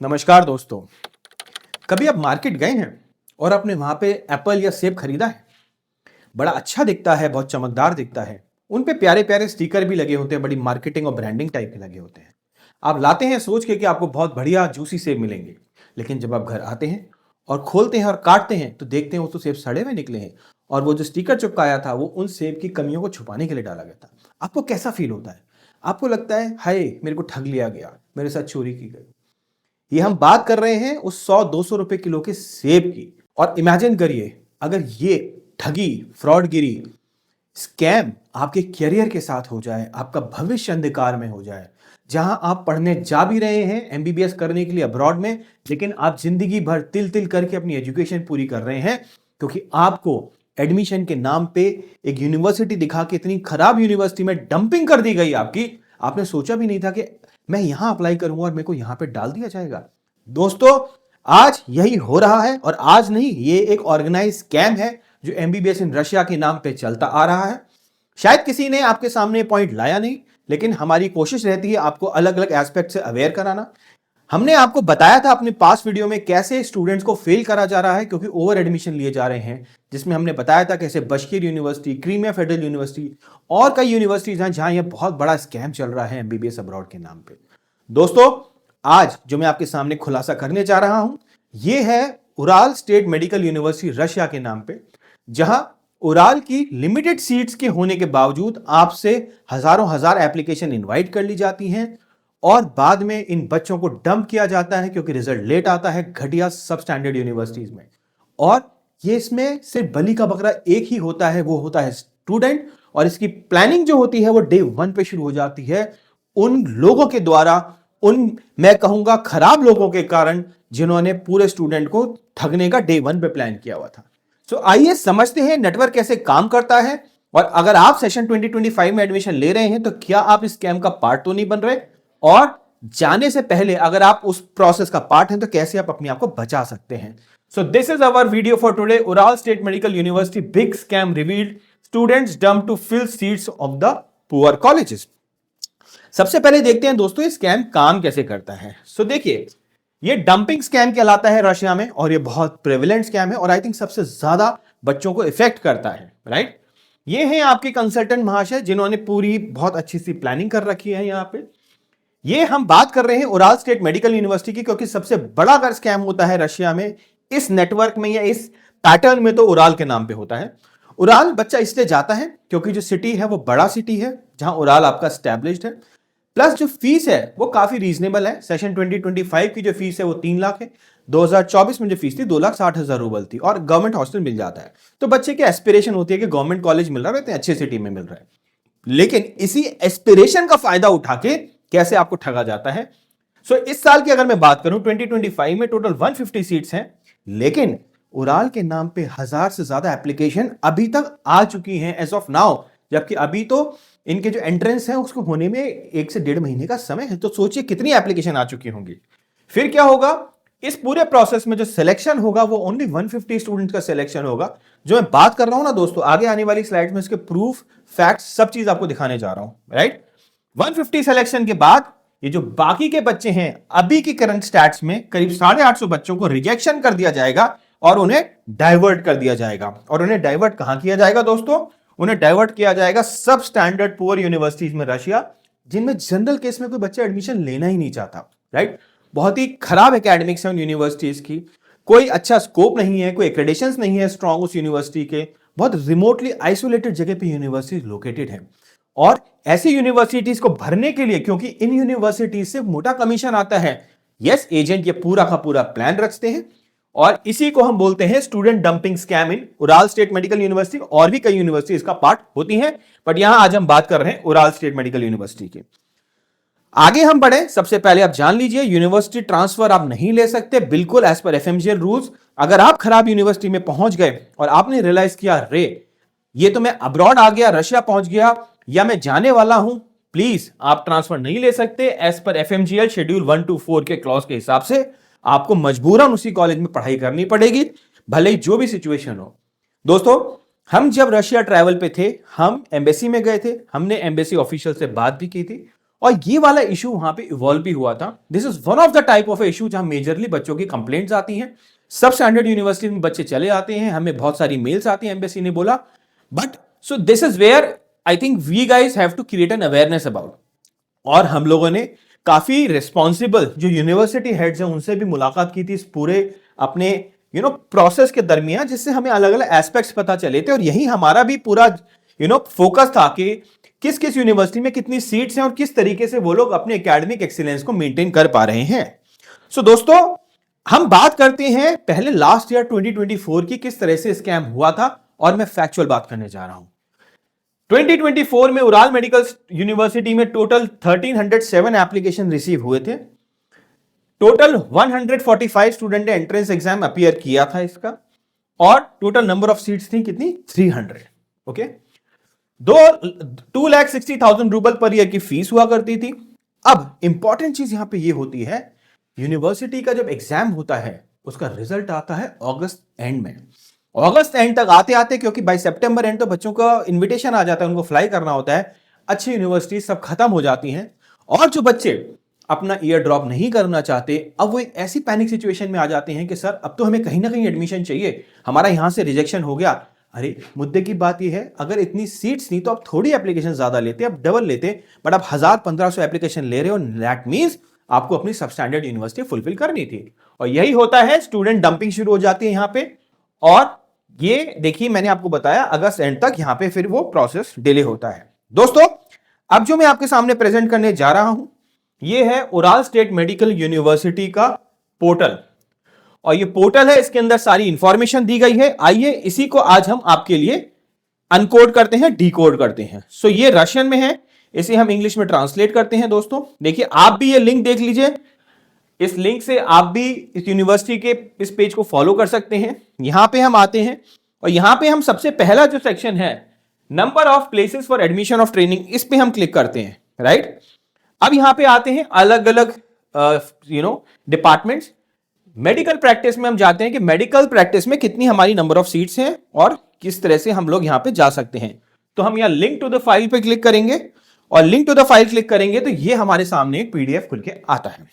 नमस्कार दोस्तों। कभी आप मार्केट गए हैं और आपने वहां पे एप्पल या सेब खरीदा है? बड़ा अच्छा दिखता है, बहुत चमकदार दिखता है। उन पे प्यारे प्यारे स्टिकर भी लगे होते हैं, बड़ी मार्केटिंग और ब्रांडिंग टाइप के लगे होते हैं। आप लाते हैं सोच के कि आपको बहुत बढ़िया जूसी सेब मिलेंगे, लेकिन जब आप घर आते हैं और खोलते हैं और काटते हैं तो देखते हैं वो तो सेब सड़े हुए निकले हैं, और वो जो स्टिकर चिपकाया था वो उन सेब की कमियों को छुपाने के लिए डाला गया था। आपको कैसा फील होता है? आपको लगता है हाय, मेरे को ठग लिया गया, मेरे साथ चोरी की गई। ये हम बात कर रहे हैं उस 100-200 रुपए किलो के सेब की। और इमेजिन करिए, अगर ये ठगी, फ्रॉडगिरी, स्कैम आपके करियर के साथ हो जाए, आपका भविष्य अंधकार में हो जाए, जहां आप पढ़ने जा भी रहे हैं एमबीबीएस करने के लिए अब्रॉड में, लेकिन आप जिंदगी भर तिल तिल करके अपनी एजुकेशन पूरी कर रहे हैं क्योंकि आपको एडमिशन के नाम पे एक यूनिवर्सिटी दिखा के इतनी खराब यूनिवर्सिटी में डंपिंग कर दी गई आपकी। आपने सोचा भी नहीं था कि मैं यहां अप्लाई करूंगा और मेरे को यहां पे डाल दिया जाएगा। दोस्तों, आज यही हो रहा है, और आज नहीं, ये एक ऑर्गेनाइज स्कैम है जो एमबीबीएस इन रशिया के नाम पे चलता आ रहा है। शायद किसी ने आपके सामने पॉइंट लाया नहीं, लेकिन हमारी कोशिश रहती है आपको अलग अलग एस्पेक्ट से अवेयर कराना। हमने आपको बताया था अपने पास वीडियो में कैसे स्टूडेंट्स को फेल करा जा रहा है क्योंकि ओवर एडमिशन लिए जा रहे हैं, जिसमें हमने बताया था कैसे बशकीर यूनिवर्सिटी, क्रीमिया फेडरल यूनिवर्सिटी और कई यूनिवर्सिटीज हैं जहां यह बहुत बड़ा स्कैम चल रहा है एमबीबीएस अब्रॉड के नाम पे। दोस्तों, आज जो मैं आपके सामने खुलासा करने जा रहा हूं, यह है Ural state medical university Russia के नाम पे, जहां उराल की लिमिटेड सीट्स के होने के बावजूद आपसे हजारों हजार एप्लीकेशन इनवाइट कर ली जाती हैं और बाद में इन बच्चों को डंप किया जाता है क्योंकि रिजल्ट लेट आता है घटिया सब स्टैंडर्ड यूनिवर्सिटीज में। और ये इसमें सिर्फ बलि का बकरा एक ही होता है, वो होता है स्टूडेंट। और इसकी प्लानिंग जो होती है वो डे 1 पे शुरू हो जाती है उन लोगों के द्वारा, उन मैं कहूंगा खराब लोगों के कारण, जिन्होंने पूरे स्टूडेंट को ठगने का डे 1 पे प्लान किया हुआ था। सो आइए समझते हैं नेटवर्क कैसे काम करता है, और अगर आप सेशन 2025 में एडमिशन ले रहे हैं तो क्या आप इस स्कैम का पार्ट तो नहीं बन रहे, और जाने से पहले अगर आप उस प्रोसेस का पार्ट हैं तो कैसे आप अपने आप को बचा सकते हैं। So this is our video for today. Ural state medical university big scam revealed, students dump to fill seats of the poor colleges. सबसे पहले देखते हैं दोस्तों ये स्कैम काम कैसे करता है। सो देखिए, ये डंपिंग स्कैम कहलाता है रशिया में, और ये बहुत प्रेवलेंट स्कैम है और आई थिंक सबसे ज्यादा बच्चों को इफेक्ट करता है, राइट। ये हैं आपके कंसल्टेंट महाशय जिन्होंने पूरी बहुत अच्छी सी प्लानिंग कर रखी है यहाँ पे। ये हम बात कर रहे हैं उराल स्टेट मेडिकल यूनिवर्सिटी की, क्योंकि सबसे बड़ा अगर स्कैम होता है रशिया में इस नेटवर्क में या इस पैटर्न में तो उराल के नाम पे होता है। उराल बच्चा इसलिए जाता है क्योंकि जो सिटी है वो बड़ा सिटी है जहां उराल आपका स्टैब्लिश्ड है, प्लस जो फीस है वो काफी रीजनेबल है। सेशन 2025 की जो फीस है वो 3 लाख है। 2024 में जो फीस थी 2,60,000 रूबल थी, और गवर्नमेंट हॉस्टल मिल जाता है। तो बच्चे की एस्पिरेशन होती है कि गवर्नमेंट कॉलेज मिल रहा है, इतने अच्छे सिटी में मिल रहा है, लेकिन इसी एस्पिरेशन का फायदा उठा के कैसे आपको ठगा जाता है। सो इस साल की अगर मैं बात करूं 2025 में टोटल 150 सीट्स हैं, लेकिन उराल के नाम पे 1000 से ज्यादा एप्लीकेशन अभी तक आ चुकी हैं एज ऑफ नाउ, जबकि अभी तो इनके जो एंट्रेंस है उसको होने में 1 से 1.5 महीने का समय है। तो सोचिए कितनी एप्लीकेशन आ चुकी होंगी। फिर क्या होगा, इस पूरे प्रोसेस में जो सिलेक्शन होगा वो ओनली 150 स्टूडेंट्स का सिलेक्शन होगा। जो मैं बात कर रहा हूं ना दोस्तों, आगे आने वाली स्लाइड्स में इसके प्रूफ, फैक्ट्स, सब चीज आपको दिखाने जा रहा हूं, राइट। 150 सिलेक्शन के बाद ये जो बाकी के बच्चे हैं, अभी की करंट स्टैट्स में करीब 850 बच्चों को रिजेक्शन कर दिया जाएगा और उन्हें डाइवर्ट कर दिया जाएगा। और उन्हें डाइवर्ट कहां किया जाएगा दोस्तों? उन्हें डाइवर्ट किया जाएगा सब स्टैंडर्ड पुअर यूनिवर्सिटीज में रशिया, जिनमें जनरल केस में कोई बच्चा एडमिशन लेना ही नहीं चाहता, राइट। बहुत ही खराब एकेडमिक्स है उन यूनिवर्सिटीज की, कोई अच्छा स्कोप नहीं है, कोई एक्रेडिटेशंस नहीं है स्ट्रॉन्ग उस यूनिवर्सिटी के, बहुत रिमोटली आइसोलेटेड जगह पे यूनिवर्सिटी लोकेटेड है। और ऐसी यूनिवर्सिटीज को भरने के लिए, क्योंकि इन यूनिवर्सिटीज से मोटा कमीशन आता है, यस, एजेंट ये पूरा का पूरा प्लान रचते हैं, और इसी को हम बोलते हैं स्टूडेंट डंपिंग स्कैम इन उराल स्टेट मेडिकल यूनिवर्सिटी। और भी कई यूनिवर्सिटी इसका पार्ट होती हैं, बट यहां आज हम बात कर रहे हैं उराल स्टेट मेडिकल यूनिवर्सिटी की। आगे हम बढ़े, सबसे पहले आप जान लीजिए यूनिवर्सिटी ट्रांसफर आप नहीं ले सकते, बिल्कुल एज पर एफएमजीएल रूल्स। अगर आप खराब यूनिवर्सिटी में पहुंच गए और आपने रियलाइज किया रे ये तो मैं अब्रॉड आ गया, रशिया पहुंच गया, या मैं जाने वाला हूं, प्लीज आप ट्रांसफर नहीं ले सकते। As per FMGL schedule 1 to 4 के क्लॉज के हिसाब से आपको मजबूरन उसी कॉलेज में पढ़ाई करनी पड़ेगी, भले ही जो भी सिचुएशन हो। दोस्तों, हम जब रशिया ट्रैवल पे थे, हम एम्बेसी में गए थे, हमने एम्बेसी ऑफिशियल से बात भी की थी, और ये वाला इशू वहां पे इवॉल्व भी हुआ था। This is one of the type of issue जहां मेजरली बच्चों की कंप्लेंट्स आती हैं। सब स्टैंडर्ड यूनिवर्सिटी में बच्चे चले आते हैं, हमें बहुत सारी मेल्स आती हैं, एम्बेसी ने बोला। But so this is where I think we guys have to create an awareness about. और हम लोगों ने काफी रिस्पॉन्सिबल जो यूनिवर्सिटी हेड्स हैं उनसे भी मुलाकात की थी इस पूरे अपने प्रोसेस के दरमियान, जिससे हमें अलग अलग एस्पेक्ट्स पता चले थे। और यही हमारा भी पूरा फोकस था कि किस किस यूनिवर्सिटी में कितनी सीट्स हैं और किस तरीके से वो लोग अपने एकेडमिक एक्सीलेंस को मेंटेन कर पा रहे हैं। सो दोस्तों, हम बात करते हैं पहले लास्ट ईयर 2024 की, किस तरह से स्कैम हुआ था, और मैं फैक्चुअल बात करने जा रहा हूं। 2024 में उराल मेडिकल यूनिवर्सिटी में टोटल 1307 एप्लीकेशन रिसीव हुए थे। टोटल 145 स्टूडेंट ने एंट्रेंस एग्जाम अपीयर किया था इसका, और टोटल नंबर ऑफ सीट्स थी कितनी, 300। ओके, 2,60,000 रूपये पर ईयर की फीस हुआ करती थी। अब इंपॉर्टेंट चीज यहां पे ये होती है, यूनिवर्सिटी का जब एग्जाम होता है उसका रिजल्ट आता है अगस्त एंड में। अगस्त एंड तक आते आते, क्योंकि बाय सितंबर एंड तो बच्चों का इनविटेशन आ जाता है, उनको फ्लाई करना होता है, अच्छी यूनिवर्सिटी सब खत्म हो जाती हैं। और जो बच्चे अपना ईयर ड्रॉप नहीं करना चाहते, अब वो एक ऐसी पैनिक सिचुएशन में आ जाते हैं कि सर अब तो हमें कहीं ना कहीं एडमिशन चाहिए, हमारा यहां से रिजेक्शन हो गया। अरे मुद्दे की बात यह है, अगर इतनी सीट्स नहीं तो आप थोड़ी एप्लीकेशन ज्यादा लेते, आप डबल लेते, बट आप 1000-1500 एप्लीकेशन ले रहे हो। दैट मींस आपको अपनी सबस्टैंडर्ड यूनिवर्सिटी फुलफिल करनी थी। और यही होता है, स्टूडेंट डंपिंग शुरू हो जाती है यहां पे। और ये देखिए, मैंने आपको बताया अगस्त एंड तक यहां पे फिर वो प्रोसेस डिले होता है। दोस्तों, अब जो मैं आपके सामने प्रेजेंट करने जा रहा हूं, ये है उराल स्टेट मेडिकल यूनिवर्सिटी का पोर्टल। और ये पोर्टल है, इसके अंदर सारी इंफॉर्मेशन दी गई है। आइए इसी को आज हम आपके लिए अनकोड करते हैं, डीकोड करते हैं। सो ये रशियन में है, इसे हम इंग्लिश में ट्रांसलेट करते हैं। दोस्तों देखिए, आप भी ये लिंक देख लीजिए, इस लिंक से आप भी इस यूनिवर्सिटी के इस पेज को फॉलो कर सकते हैं। यहां पे हम आते हैं और यहां पे हम सबसे पहला जो सेक्शन है, number of places for admission of training, इस पे हम क्लिक करते हैं। राइट, अब यहां पे आते हैं अलग अलग डिपार्टमेंट्स। मेडिकल प्रैक्टिस में हम जाते हैं कि मेडिकल प्रैक्टिस में कितनी हमारी नंबर ऑफ सीट्स हैं और किस तरह से हम लोग यहां पे जा सकते हैं। तो हम यहां लिंक टू द फाइल पे क्लिक करेंगे, और link to the file click करेंगे तो ये हमारे सामने एक पीडीएफ खुल के आता है।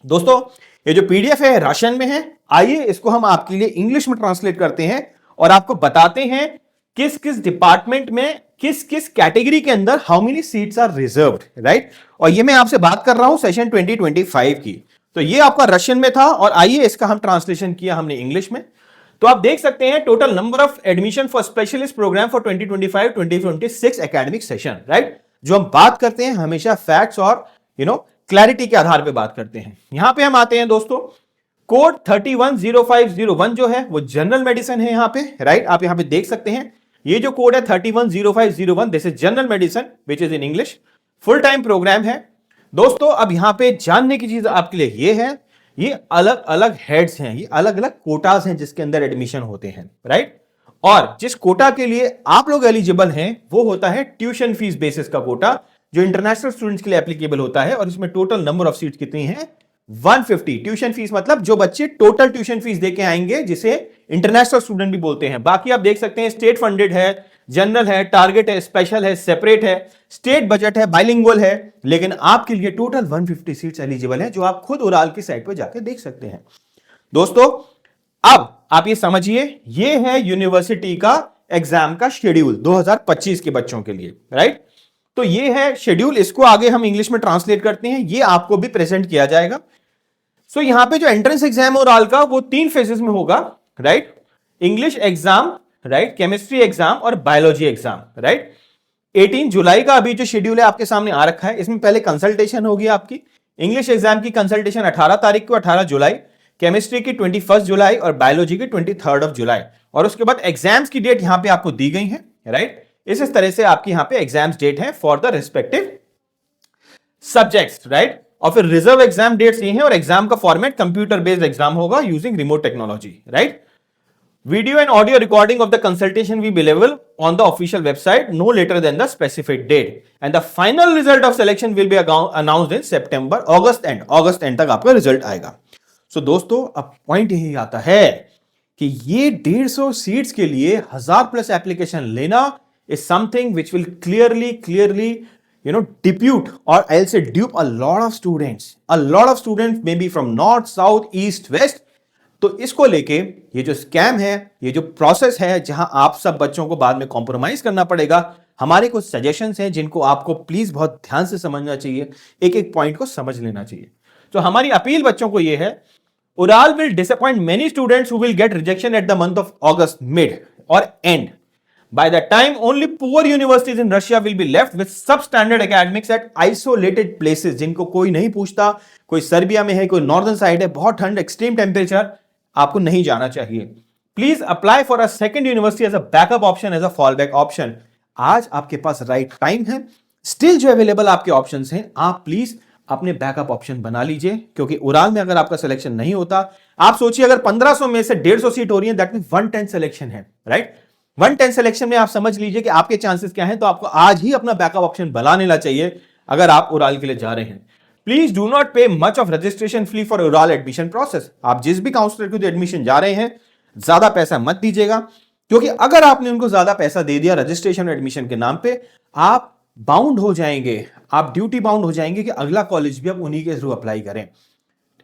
दोस्तों, ये जो पीडीएफ है रशियन में है। आइए इसको हम आपके लिए इंग्लिश में ट्रांसलेट करते हैं और आपको बताते हैं किस किस डिपार्टमेंट में किस किस कैटेगरी के अंदर how many seats are reserved. Right, और ये मैं आपसे बात कर रहा हूं सेशन 2025 की। तो ये आपका रशियन में था, और आइए इसका हम ट्रांसलेशन किया हमने इंग्लिश में। तो आप देख सकते हैं total number of admission for specialist program for 2025-2026 academic session. Right, जो हम बात करते हैं हमेशा फैक्ट्स और क्लैरिटी के आधार पे बात करते हैं। यहां पे हम आते हैं दोस्तों, कोड 310501 जो है वो जनरल मेडिसिन है यहां पे। राइट, आप यहां पे देख सकते हैं ये जो कोड है 310501, this is general medicine which is in English, full time program है। दोस्तों, अब यहां पे जानने की चीज आपके लिए ये है, ये अलग अलग हेड्स हैं, ये अलग अलग कोटास हैं जिसके अंदर एडमिशन होते हैं। राइट, और जिस कोटा के लिए आप लोग एलिजिबल हैं वो होता है ट्यूशन फीस बेसिस का कोटा, जो इंटरनेशनल स्टूडेंट्स के लिए एप्लीकेबल होता है। और इसमें टोटल नंबर ऑफ सीट्स कितनी है, 150। ट्यूशन फीस मतलब जो बच्चे टोटल ट्यूशन फीस देके आएंगे, जिसे इंटरनेशनल स्टूडेंट भी बोलते हैं। बाकी आप देख सकते हैं स्टेट फंडेड है, जनरल है, टारगेट है, स्पेशल है, सेपरेट है, स्टेट बजट है, बाइलिंगुअल है। लेकिन आपके लिए टोटल 150 सीट्स एलिजिबल है, जो आप खुद उराल की साइट पर जाके देख सकते हैं। दोस्तों, अब आप ये समझिए, ये है यूनिवर्सिटी का एग्जाम का शेड्यूल 2025 के बच्चों के लिए। राइट, तो ये है शेड्यूल, इसको आगे हम इंग्लिश में ट्रांसलेट करते हैं, ये आपको भी प्रेजेंट किया जाएगा। सो यहां पे जो एंट्रेंस एग्जाम ओवरऑल का वो 3 फेजेस में होगा। Right, English exam, right, chemistry exam और बायोलॉजी एग्जाम। राइट, 18 जुलाई का अभी जो शेड्यूल है आपके सामने आ रखा है। इसमें पहले कंसल्टेशन होगी आपकी। इंग्लिश एग्जाम की कंसल्टेशन 18 तारीख को, 18 जुलाई, केमिस्ट्री की 21 जुलाई और बायोलॉजी की 23 जुलाई। और उसके बाद एग्जाम्स की डेट यहां पे आपको दी गई है। राइट, इस तरह से आपकी यहां पे एग्जाम्स डेट है for the respective subjects. Right, और फिर रिजर्व एग्जाम डेट्स ये हैं, और एग्जाम का फॉर्मेट कंप्यूटर बेस्ड एग्जाम होगा using remote technology. Right, video and audio recording of the consultation will be available on the official website no later than the specified date, and the final result of selection will be announced in September, August end तक आपका result आएगा। सो दोस्तों, अब point यही आता है कि ये 150 सीट्स के लिए 1000+ एप्लीकेशन लेना is something which will clearly depute or I'll say dupe a lot of students. A lot of students maybe from north, south, east, west. तो इसको लेके ये जो स्कैम है, ये जो प्रोसेस है जहां आप सब बच्चों को बाद में कॉम्प्रोमाइज करना पड़ेगा, हमारे कुछ सजेशंस हैं जिनको आपको प्लीज बहुत ध्यान से समझना चाहिए, एक एक पॉइंट को समझ लेना चाहिए। तो हमारी अपील बच्चों को ये है, Ural will disappoint many students who will get rejection at the month of August mid or end. By that time, only poor universities in Russia will be left with substandard academics at isolated places, जिनको कोई नहीं पूछता, कोई Serbia में है, कोई northern side है, बहुत ठंड, एक्सट्रीम टेम्परेचर, आपको नहीं जाना चाहिए। Please apply for a second university as a backup option, as a fall back option. आज आपके पास राइट टाइम है, स्टिल जो अवेलेबल आपके ऑप्शंस हैं, आप प्लीज अपने बैकअप ऑप्शन बना लीजिए, क्योंकि उड़ान में अगर आपका सिलेक्शन नहीं होता, आप सोचिए अगर 1500 में से 150 सीट हो रही है, दैट मीन 110 सिलेक्शन है, राइट। 110 सिलेक्शन में आप समझ लीजिए कि आपके चांसेस क्या हैं, तो आपको आज ही अपना बैकअप ऑप्शन बना लेना चाहिए अगर आप उड़ाल के लिए जा रहे हैं। Please do not pay much of registration fee for उड़ाल एडमिशन प्रोसेस। आप जिस भी काउंसलर को एडमिशन जा रहे हैं, ज्यादा पैसा मत दीजिएगा, क्योंकि अगर आपने उनको ज्यादा पैसा दे दिया रजिस्ट्रेशन एडमिशन के नाम पे, आप बाउंड हो जाएंगे, आप ड्यूटी बाउंड हो जाएंगे कि अगला कॉलेज भी आप उन्हीं के थ्रू अप्लाई करें।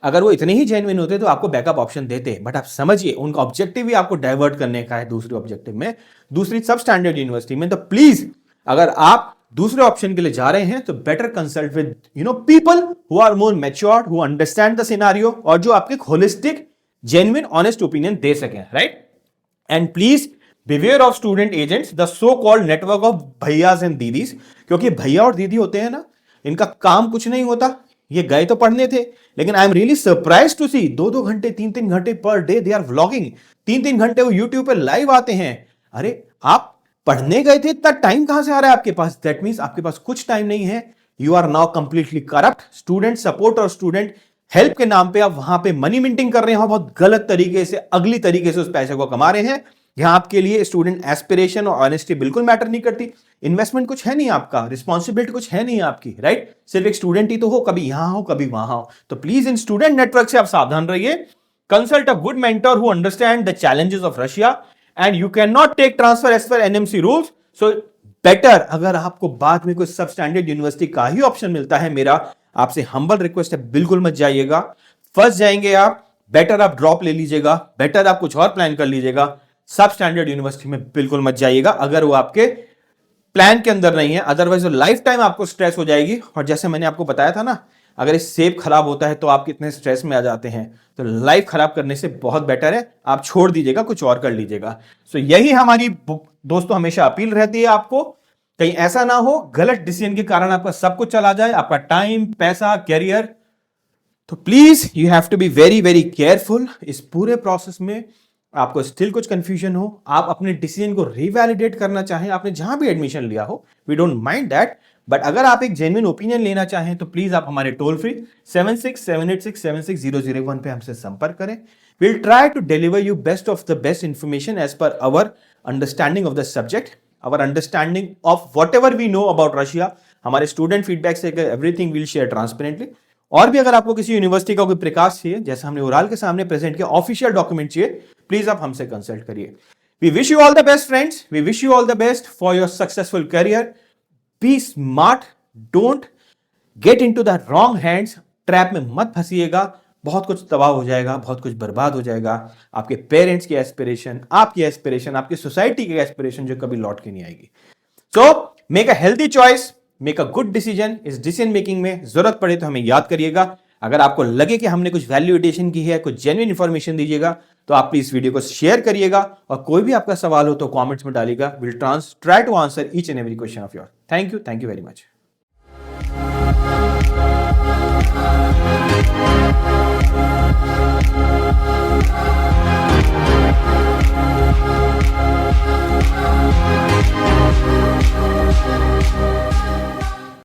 अगर वो इतने ही जेन्युइन होते तो आपको बैकअप ऑप्शन देते, बट आप समझिए उनका ऑब्जेक्टिव भी आपको डाइवर्ट करने का है दूसरे ऑब्जेक्टिव में, दूसरी सब स्टैंडर्ड यूनिवर्सिटी में। तो प्लीज अगर आप दूसरे ऑप्शन के लिए जा रहे हैं तो better consult with people who are more matured, who understand the scenario, और जो आपके होलिस्टिक जेन्युइन ऑनेस्ट ओपिनियन दे सकें, right. And please beware of student agents, the so called network of भैयाज एंड दीदीज, क्योंकि भैया और दीदी होते हैं ना, इनका काम कुछ नहीं होता। ये गए तो पढ़ने थे, लेकिन I am really surprise to see 2-2 घंटे 3-3 घंटे per day they are vlogging, 3-3 घंटे वो यूट्यूब पे लाइव आते हैं। अरे आप पढ़ने गए थे, इतना टाइम कहां से आ रहा है आपके पास? दैट मीन्स आपके पास कुछ टाइम नहीं है। You are now completely corrupt. Student support और स्टूडेंट हेल्प के नाम पे आप वहां पे मनी मिंटिंग कर रहे हैं, बहुत गलत तरीके से, अगली तरीके से उस पैसे को कमा रहे हैं। यहां आपके लिए स्टूडेंट एस्पिरेशन और ऑनेस्टी बिल्कुल मैटर नहीं करती। इन्वेस्टमेंट कुछ है नहीं आपका, रिस्पॉन्सिबिलिटी कुछ है नहीं आपकी, राइट। सिर्फ एक स्टूडेंट ही तो हो, कभी यहां हो कभी वहां हो। तो प्लीज इन स्टूडेंट नेटवर्क से आप सावधान रहिए। Consult a good mentor who understand the challenges of Russia, and you can not take transfer as per NMC rules. So better, अगर आपको बाद में कोई सब स्टैंडर्ड यूनिवर्सिटी का ही ऑप्शन मिलता है, मेरा आपसे हम्बल रिक्वेस्ट है, बिल्कुल मत जाइएगा, फंस जाएंगे आप। बेटर आप ड्रॉप ले लीजिएगा, बेटर आप कुछ और प्लान कर लीजिएगा। सब स्टैंडर्ड यूनिवर्सिटी में बिल्कुल मत जाइएगा अगर वो आपके प्लान के अंदर नहीं है, अदरवाइज वो लाइफ टाइम आपको स्ट्रेस हो जाएगी। और जैसे मैंने आपको बताया था ना, अगर इस सेब खराब होता है तो आप कितने स्ट्रेस में आ जाते हैं, तो लाइफ खराब करने से बहुत बेटर है आप छोड़ दीजिएगा, कुछ और कर लीजिएगा। सो यही हमारी दोस्तों हमेशा अपील रहती है आपको, कहीं ऐसा ना हो गलत डिसीजन के कारण आपका सब कुछ चला जाए, आपका टाइम, पैसा, कैरियर। तो please you have to be very very careful. इस पूरे प्रोसेस में आपको स्टिल कुछ कंफ्यूजन हो, आप अपने डिसीजन को रिवैलिडेट करना चाहें, आपने जहां भी एडमिशन लिया हो, we don't mind that, but अगर आप एक जेन्युइन ओपिनियन लेना चाहें तो प्लीज आप हमारे टोल फ्री 7678676001 पे हमसे संपर्क करें। Will try to deliver you best of the best information as per our understanding of the subject, our understanding of whatever we know about Russia. हमारे स्टूडेंट फीडबैक से everything will share transparently. और भी अगर आपको किसी university का कोई प्रकाश चाहिए, जैसे हमने उड़ाल के सामने प्रेजेंट किया, ऑफिशियल डॉक्यूमेंट चाहिए, प्लीज आप हमसे कंसल्ट करिए। We wish you all the best friends, we wish you all the best for your successful career. Be smart, don't get into the wrong hands, trap में मत फंसिएगा, बहुत कुछ तबाह हो जाएगा, बहुत कुछ बर्बाद हो जाएगा। आपके पेरेंट्स की एस्पिरेशन, आपकी एस्पिरेशन, आपकी सोसाइटी की एस्पिरेशन जो कभी लौट के नहीं आएगी। So make a healthy choice, make a good decision. इस डिसीजन मेकिंग में जरूरत पड़े तो हमें याद करिएगा। अगर आपको लगे कि हमने कुछ वैल्यू एडिशन की है, कुछ जेन्युइन इंफॉर्मेशन दीजिएगा, तो आप प्लीज वीडियो को शेयर करिएगा, और कोई भी आपका सवाल हो तो कमेंट्स में डालिएगा। Will try to answer each and every question of your. Thank you very much.